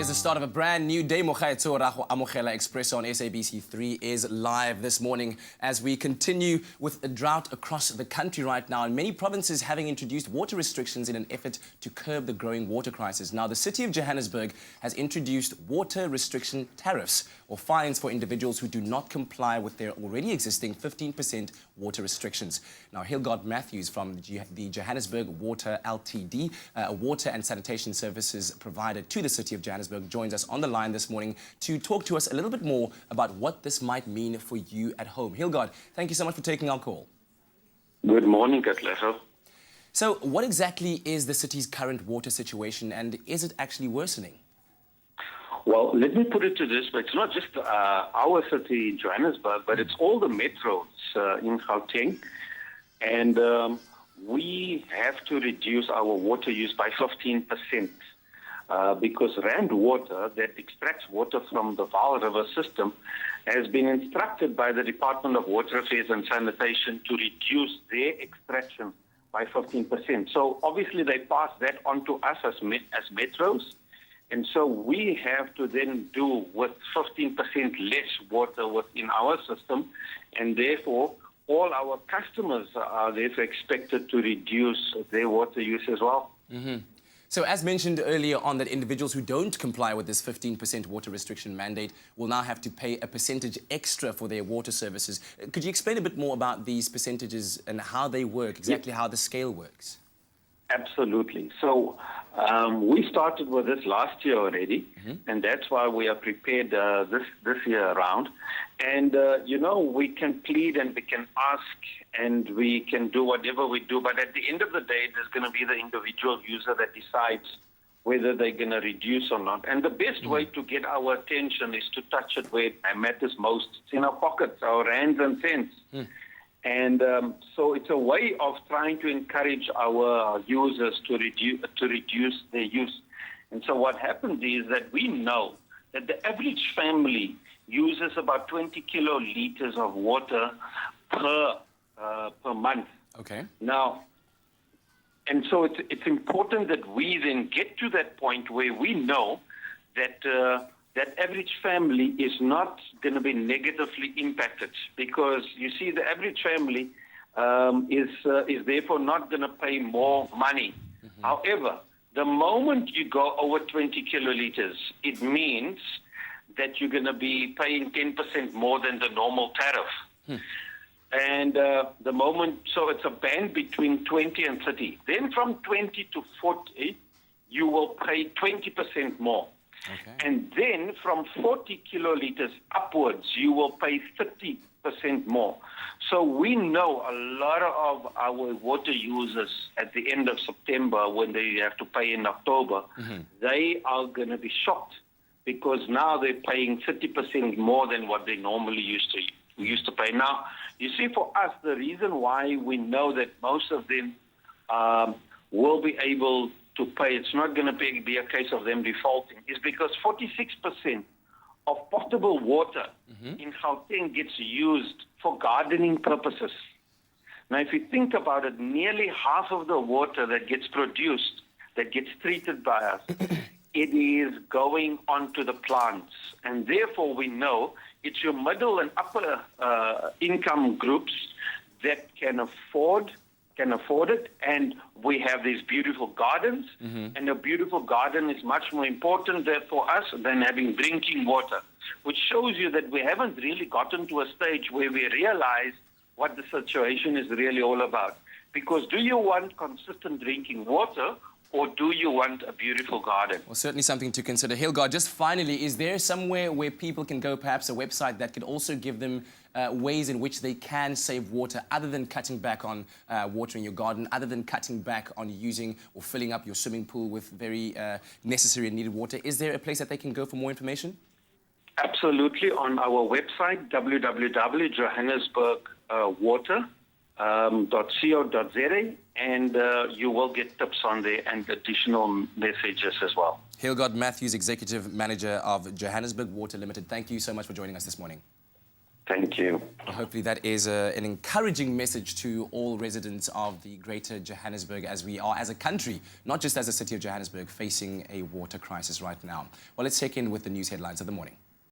is the start of a brand new day. Expresso on SABC3 is live this morning as we continue with a drought across the country right now, and many provinces having introduced water restrictions in an effort to curb the growing water crisis. Now, the City of Johannesburg has introduced water restriction tariffs, or fines for individuals who do not comply with their already existing 15% water restrictions. Now, Hilgard Matthews from the Johannesburg Water Ltd, a water and sanitation services provider to the City of Johannesburg, joins us on the line this morning to talk to us a little bit more about what this might mean for you at home. Hilgard, thank you so much for taking our call. Good morning, Expresso. So what exactly is the city's current water situation, and is it actually worsening? Well, let me put it to this way. It's not just our city in Johannesburg, but it's all the metros in Gauteng. And we have to reduce our water use by 15%. Because Rand Water, that extracts water from the Vaal River system, has been instructed by the Department of Water Affairs and Sanitation to reduce their extraction by 15%. So obviously they pass that on to us as metros. And so we have to then do with 15% less water within our system, and therefore all our customers are therefore expected to reduce their water use as well. Mm-hmm. So as mentioned earlier on, that individuals who don't comply with this 15% water restriction mandate will now have to pay a percentage extra for their water services. Could you explain a bit more about these percentages and how they work, exactly how the scale works? Absolutely. So we started with this last year already, and that's why we are prepared this year around. And, we can plead and we can ask and we can do whatever we do, but at the end of the day, there's going to be the individual user that decides whether they're going to reduce or not. And the best way to get our attention is to touch it where it matters most. It's in our pockets, our rands and cents. And so it's a way of trying to encourage our users to reduce their use. And so what happens is that we know that the average family uses about 20 kiloliters of water per month. Okay. Now, and so it's important that we then get to that point where we know that that average family is not going to be negatively impacted, because you see the average family is therefore not going to pay more money. However, the moment you go over 20 kiloliters, it means that you're going to be paying 10% more than the normal tariff. And the moment, so it's a band between 20 and 30. Then from 20 to 40, you will pay 20% more. Okay. And then from 40 kiloliters upwards, you will pay 30% more. So we know a lot of our water users at the end of September, when they have to pay in October, they are going to be shocked, because now they're paying 30% more than what they normally used to pay. Now, you see, for us, the reason why we know that most of them will be able to pay, it's not going to be a case of them defaulting, is because 46% of potable water in Gauteng gets used for gardening purposes. Now, if you think about it, nearly half of the water that gets produced, that gets treated by us, it is going onto the plants. And therefore, we know it's your middle and upper income groups that can afford it, and we have these beautiful gardens, and a beautiful garden is much more important there for us than having drinking water, which shows you that we haven't really gotten to a stage where we realize what the situation is really all about. Because do you want consistent drinking water, or do you want a beautiful garden? Well, certainly something to consider. Hilgard, just finally, is there somewhere where people can go, perhaps a website that could also give them ways in which they can save water, other than cutting back on watering your garden, other than cutting back on using or filling up your swimming pool with very necessary and needed water? Is there a place that they can go for more information? Absolutely. On our website, www.johannesburgwater.co.za, and you will get tips on there and additional messages as well. Hilgard Matthews, Executive Manager of Johannesburg Water Limited. Thank you so much for joining us this morning. Thank you. Well, hopefully that is an encouraging message to all residents of the greater Johannesburg, as we are as a country, not just as a city of Johannesburg, facing a water crisis right now. Well, let's check in with the news headlines of the morning.